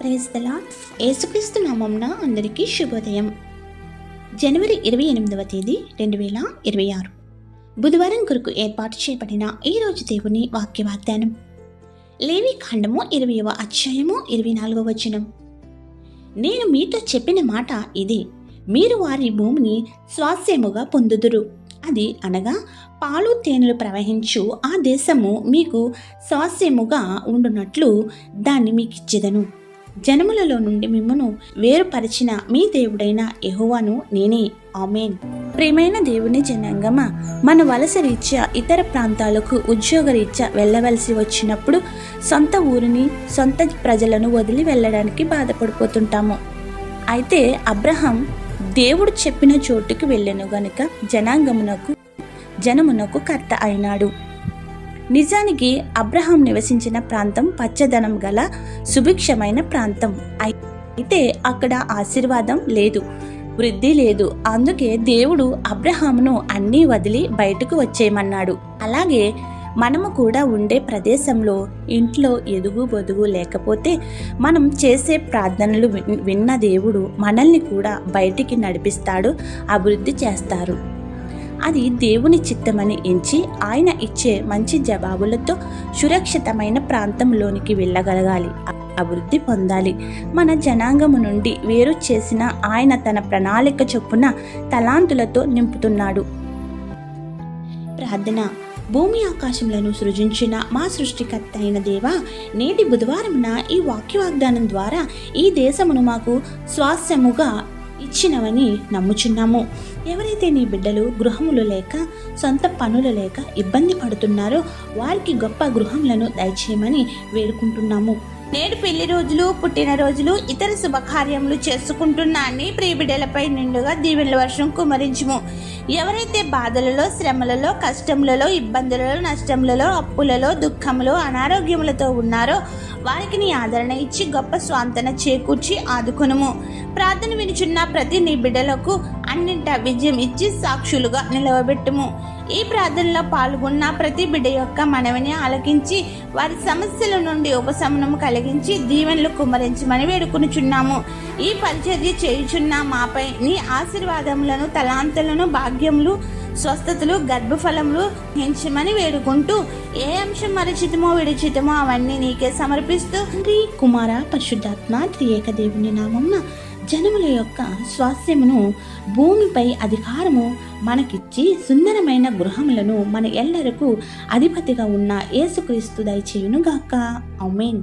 Praise the lord. యేసుక్రీస్తు నామమున అందరికీ శుభోదయం. జనవరి 28వ తేదీ 2026 బుధవారం కొరకు ఏర్పాటు చేయబడిన ఈ రోజు దేవుని వాక్య వాగ్దానం. లేవి ఖండము 20వ అధ్యాయము 24వ వచనం. నేను మీతో చెప్పిన మాట ఇదే, మీరు వారి భూమిని స్వాస్యముగా పొందుదురు. అది అనగా పాలు తేనెలు ప్రవహించు ఆ దేశము మీకు స్వాస్యముగా ఉండునట్లు దాన్ని మీకు ఇచ్చెదను. జనములలో నుండి మిమ్మును వేరుపరిచిన మీ దేవుడైన యెహోవాను నేనే. ఆమేన్. ప్రియమైన దేవుని జనాంగమా, మన వలస రీత్యా ఇతర ప్రాంతాలకు ఉద్యోగరీత్యా వెళ్ళవలసి వచ్చినప్పుడు సొంత ఊరిని, సొంత ప్రజలను వదిలి వెళ్ళడానికి బాధపడిపోతుంటాము. అయితే అబ్రహాం దేవుడు చెప్పిన చోటుకి వెళ్ళెను గనుక జనమునకు కర్త అయినాడు. నిజానికి అబ్రహాం నివసించిన ప్రాంతం పచ్చదనం గల సుభిక్షమైన ప్రాంతం. అయితే అక్కడ ఆశీర్వాదం లేదు, వృద్ధి లేదు. అందుకే దేవుడు అబ్రహామును అన్నీ వదిలి బయటకు వచ్చేయమన్నాడు. అలాగే మనము కూడా ఉండే ప్రదేశంలో ఇంట్లో ఎదుగు బొదుగు లేకపోతే మనం చేసే ప్రార్థనలు విన్న దేవుడు మనల్ని కూడా బయటికి నడిపిస్తాడు, అభివృద్ధి చేస్తారు. అది దేవుని చిత్తమని ఎంచి ఆయన ఇచ్చే మంచి జవాబులతో సురక్షితమైన ప్రాంతంలోనికి వెళ్ళగలగాలి, అభివృద్ధి పొందాలి. మన జనాంగము నుండి వేరు చేసిన ఆయన తన ప్రణాళిక చొప్పున తలాంతులతో నింపుతున్నాడు. ప్రార్థన. భూమి ఆకాశములను సృజించిన మా సృష్టికర్త అయిన దేవా, నేటి బుధవారమున ఈ వాక్య వాగ్దానం ద్వారా ఈ దేశమును మాకు స్వాస్యముగా ఇచ్చినవని నమ్ముచున్నాము. ఎవరైతే నీ బిడ్డలు గృహములు లేక సొంత పనులు లేక ఇబ్బంది పడుతున్నారో వారికి గొప్ప గృహములను దయచేయమని వేడుకుంటున్నాము. నేడు పెళ్లి రోజులు, పుట్టినరోజులు, ఇతర శుభకార్యములు చేసుకుంటున్న అన్ని ప్రియబిడ్డలపై నిండుగా దీవెనల వర్షం కుమరించుము. ఎవరైతే బాధలలో, శ్రమలలో, కష్టములలో, ఇబ్బందులలో, నష్టములలో, అప్పులలో, దుఃఖములో, అనారోగ్యములతో ఉన్నారో వారికి నీ ఆదరణ ఇచ్చి గొప్ప స్వాంతన చేకూర్చి ఆదుకొనుము. ప్రార్థన వినుచున్న ప్రతి నీ బిడ్డలకు అన్నింటా విజయం ఇచ్చి సాక్షులుగా నిలవబెట్టుము. ఈ ప్రార్థనలో పాల్గొన్న ప్రతి బిడ్డ యొక్క మనవిని ఆలకించి వారి సమస్యల నుండి ఉపశమనం కలిగించి దీవెనలు కుమ్మరించమని వేడుకొనుచున్నాము. ఈ పరిచర్య చేయుచున్న మాపై నీ ఆశీర్వాదములను, తలాంతులను, భాగ్యములు, స్వస్థతలు, గర్భఫలములు పెంచమని వేడుకుంటూ ఏ అంశం మరచితమో విడిచితమో అవన్నీ నీకే సమర్పిస్తూ తండ్రి, కుమార, పరిశుద్ధాత్మ త్రియేక దేవుని నామమున జనముల యొక్క స్వాస్యమును, భూమిపై అధికారము మనకిచ్చి సుందరమైన గృహములను మన ఎల్లరకు అధిపతిగా ఉన్న యేసుక్రీస్తు దయచేయునుగాక. ఆమేన్.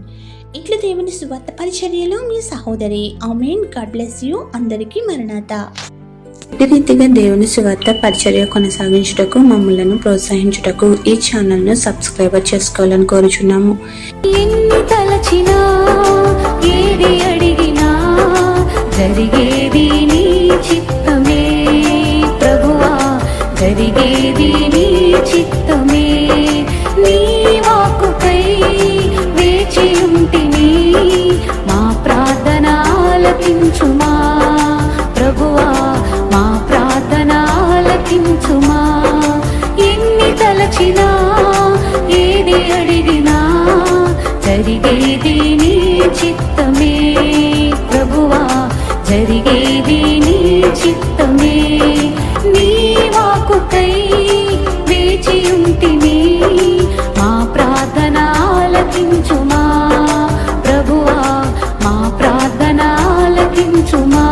ఇట్లు దేవుని సువార్త పరిచర్యలో మీ సహోదరి. ఆమేన్. God bless you. అందరికీ మరణాత. ఈ రీతిగా దేవుని సువార్త పరిచర్య కొనసాగించుటకు, మమ్మలను ప్రోత్సహించుటకు ఈ ఛానల్ను సబ్స్క్రైబర్ చేసుకోవాలని కోరుచున్నాము. జరిగేది నీ చిత్తమే ప్రభువా, జరిగేది నీ చిత్తమే. నీ వాక్కుకై వేచియుంటిని, మా ప్రార్థన ఆలకించుమా ప్రభువా, మా ప్రార్థన ఆలకించుమా. ఎన్ని తలచినా, ఏది అడిగినా జరిగేది నీ చిత్తమే ప్రభువా, జరిగేది నీ చిత్తమే. నీ వాక్కుకై వేచియుంటిని, మా ప్రార్థన ఆలకించుమా ప్రభువా, మా ప్రార్థన ఆలకించుమా.